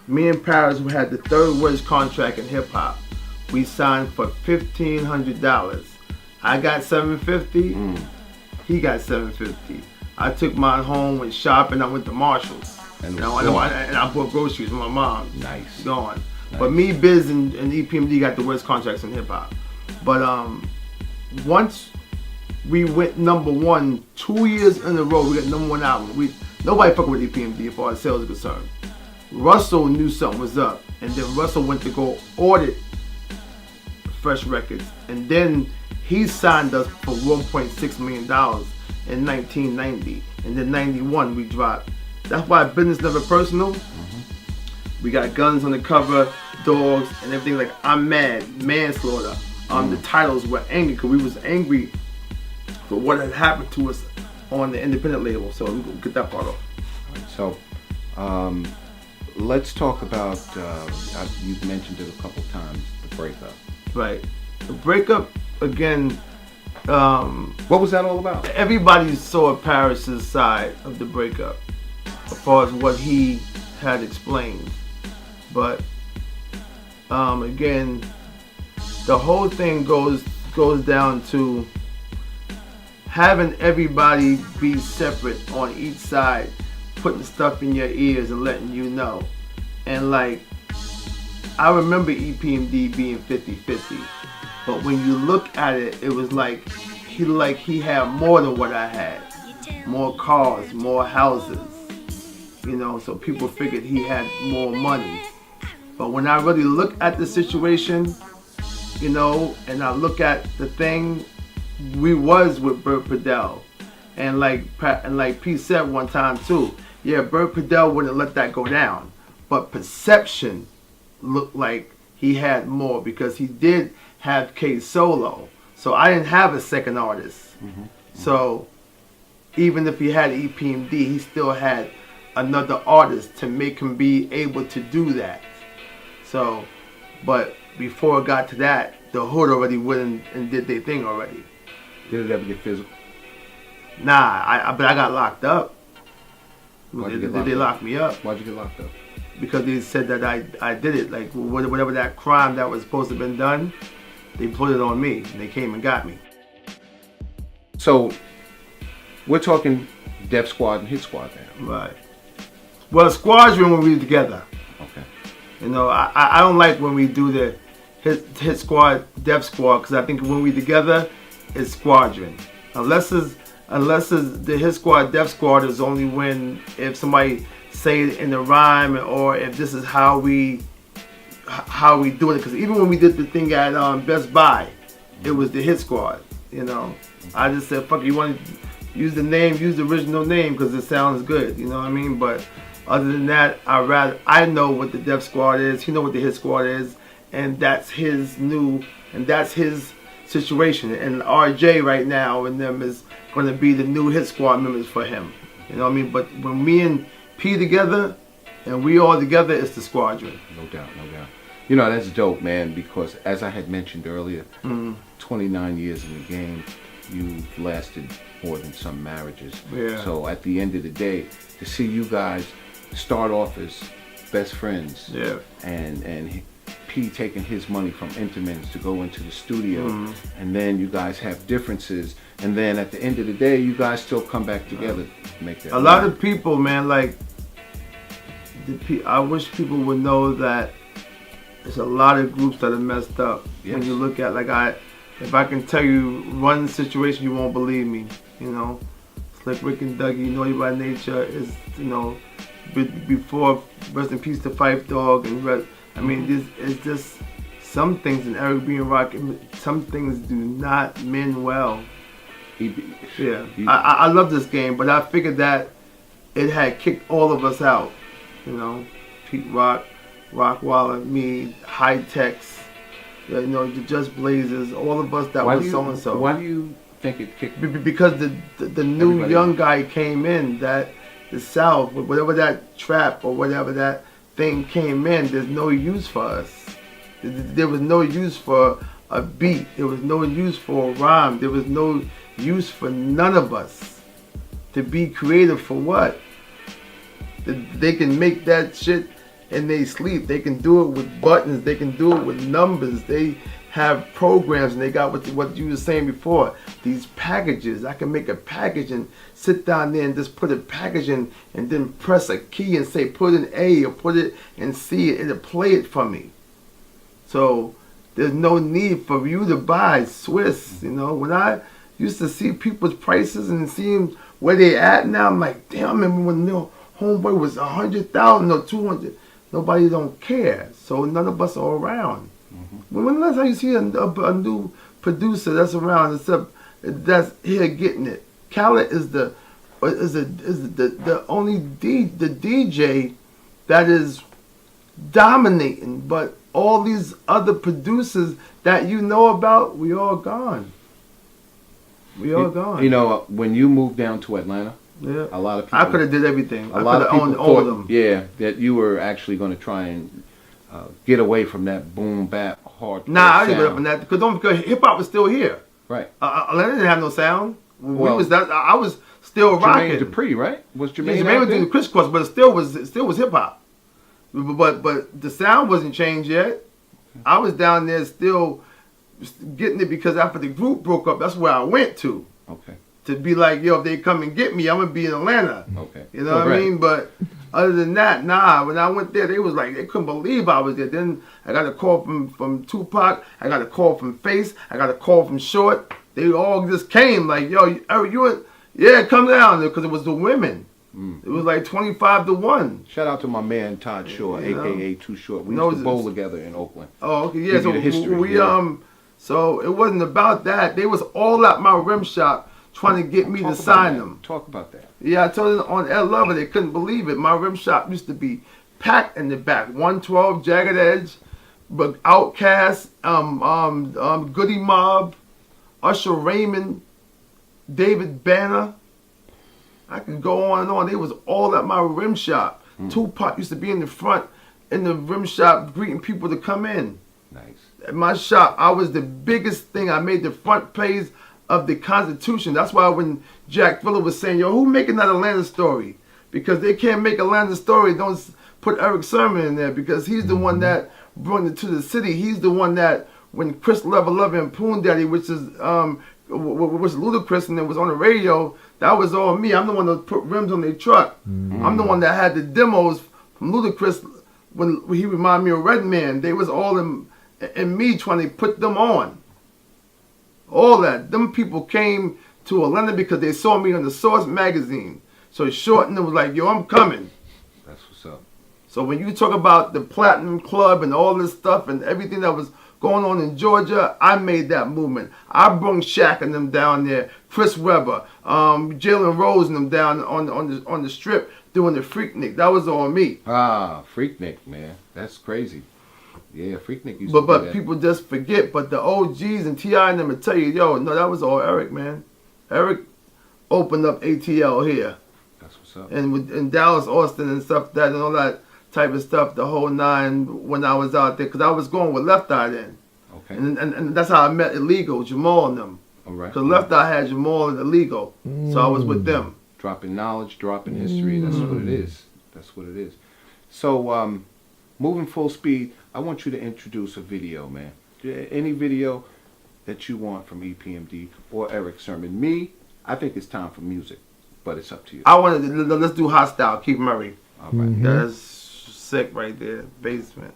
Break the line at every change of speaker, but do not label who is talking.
Me and Paris, we had the third worst contract in hip hop. We signed for $1,500. I got $750. He got $750. I took mine home, went shopping. I went to Marshalls. And I bought groceries for my mom.
Nice.
Gone. Nice. But me, Biz, and EPMD got the worst contracts in hip hop. But once we went #1 2 years in a row, we got #1 album. Nobody fucking with EPMD as far as sales is concerned. Russell knew something was up, and then Russell went to go audit Fresh Records, and then he signed us for $1.6 million in 1990, and then 91 we dropped. That's why Business Never Personal. We got guns on the cover, dogs, and everything like I'm Mad, Manslaughter. The titles were angry because we was angry for what had happened to us on the independent label. So we get that part off.
So let's talk about, you've mentioned it a couple times, the breakup.
Right. The breakup, again,
what was that all about?
Everybody saw Paris's side of the breakup as far as what he had explained. But again, the whole thing goes down to having everybody be separate on each side, putting stuff in your ears and letting you know. And like, I remember EPMD being 50-50, but when you look at it, it was like he had more than what I had. More cars, more houses, you know, so people figured he had more money. But when I really look at the situation, you know, and I look at the thing, we was with Bert Padell. And like Pete said one time too, yeah, Bert Padell wouldn't let that go down. But perception looked like he had more because he did have K Solo. So I didn't have a second artist. So even if he had EPMD, he still had another artist to make him be able to do that. So, but before it got to that, the hood already went and did their thing already.
Did it ever get physical?
Nah, but I got locked up. They locked me up.
Why'd you get locked up?
Because they said that I did it. Like whatever that crime that was supposed to have been done, they put it on me and they came and got me.
So we're talking Def Squad and Hit Squad now.
Right. Well, Squadron when we were together.
Okay.
You know, I don't like when we do the hit Squad, Def Squad, because I think when we together, it's Squadron. Unless it's the Hit Squad, Def Squad is only when if somebody say it in the rhyme or if this is how we do it. Because even when we did the thing at Best Buy, it was the Hit Squad. You know, I just said, fuck it, you want to use the name, use the original name because it sounds good. You know what I mean? But other than that, I know what the Def Squad is. He know what the Hit Squad is, and that's his situation. And RJ right now and them is going to be the new Hit Squad members for him. You know what I mean? But when me and P together, and we all together, it's the Squadron.
No doubt, no doubt. You know, that's dope, man, because as I had mentioned earlier, 29 years in the game, you've lasted more than some marriages.
Yeah.
So at the end of the day, to see you guys start off as best friends,
yeah,
and P taking his money from Intimens to go into the studio, and then you guys have differences, and then at the end of the day, you guys still come back together to make that.
A lot of people, man, like, I wish people would know that there's a lot of groups that are messed up. Yes. When you look at, like, if I can tell you one situation, you won't believe me, you know. Slick Rick and Dougie, Naughty by Nature is, you know, before rest in peace to Phife Dawg and I mean, this is just some things in Erick being rock. Some things do not mend well. Yeah, I love this game, but I figured that it had kicked all of us out. You know, Pete Rock, Rockwaller, me, High Techs, you know, the Just Blazers, all of us that was so and so.
Why do you think it kicked?
Because the new young guy came in, that the South, whatever that trap or whatever that thing came in, there's no use for us. There was no use for a beat. There was no use for a rhyme. There was no use for none of us to be creative for what? They can make that shit in their sleep. They can do it with buttons. They can do it with numbers. They have programs, and they got what you were saying before. These packages. I can make a package and sit down there and just put a package in, and then press a key and say put in A or put it in C. It'll play it for me. So there's no need for you to buy Swiss. You know, when I used to see people's prices and seeing where they at now, I'm like, damn, I remember when the homeboy was 100,000 or 200. Nobody don't care. So none of us are around. When the last time you see a new producer that's around, except that's here getting it? Khaled is the only the DJ that is dominating, but all these other producers that you know about, we all gone. We all gone.
You know, when you moved down to Atlanta,
yeah,
a lot of people.
I could have did everything.
A lot of people
owned all of them.
Yeah, that you were actually going to try and get away from that boom bap hard.
Nah, I didn't get up on that because hip hop was still here.
Right.
Atlanta didn't have no sound.
Well,
I was still rocking.
Jermaine Dupri, right? Was Jermaine?
Jermaine was doing the crisscross, but it still was hip hop. But the sound wasn't changed yet. I was down there still getting it because after the group broke up, that's where I went to.
Okay.
To be like, yo, if they come and get me, I'm gonna be in Atlanta.
Okay.
You know what I mean? But other than that, nah. When I went there, they was like, they couldn't believe I was there. Then I got a call from Tupac. I got a call from Face. I got a call from Short. They all just came like, yo, yeah, come down there, because it was the women. It was like 25-1.
Shout out to my man Todd Short, aka Too Short. We used to bowl together in Oakland.
Oh, okay, yeah. So
history,
so it wasn't about that. They was all at my rim shop trying to get me to sign them.
Talk about that.
Yeah, I told them on Ed Lover, they couldn't believe it. My rim shop used to be packed in the back. 112, Jagged Edge, but Outkast, Goody Mob, Usher Raymond, David Banner. I could go on and on. They was all at my rim shop. Tupac used to be in the front in the rim shop greeting people to come in.
Nice.
At my shop, I was the biggest thing. I made the front page of the Constitution. That's why when Jack Fuller was saying, yo, who making that Atlanta story? Because they can't make Atlanta story. Don't put Erick Sermon in there, because he's the one that brought it to the city. He's the one that, when Chris Love and Poon Daddy, which is was Ludacris and it was on the radio, that was all me. I'm the one that put rims on their truck. I'm the one that had the demos from Ludacris when he reminded me of Redman. They was all in me trying to put them on. All that. Them people came to Atlanta because they saw me on the Source magazine. So Short and it was like, yo, I'm coming.
That's what's up.
So when you talk about the Platinum Club and all this stuff and everything that was going on in Georgia, I made that movement. I brung Shaq and them down there, Chris Webber, Jalen Rose and them down on the strip doing the Freaknik. That was all me.
Ah, Freaknik, man, that's crazy. Yeah, Freaknik used to do
But
that.
people just forget. But the OGs and T.I. and them will tell you, yo, no, that was all Erick, man. Erick opened up ATL here.
That's what's up.
And in Dallas, Austin and stuff, that and all that type of stuff, the whole nine, when I was out there, because I was going with Left Eye then.
Okay.
And that's how I met Illegal, Jamal and them.
All right.
Because Left Eye had Jamal and Illegal. So I was with them.
Dropping knowledge, dropping history. That's what it is. That's what it is. So, moving full speed, I want you to introduce a video, man. Any video that you want from EPMD or Erick Sermon. Me, I think it's time for music, but it's up to you.
I wanted to, let's do Hostile, Keith Murray.
All right.
That's sick right there, Basement.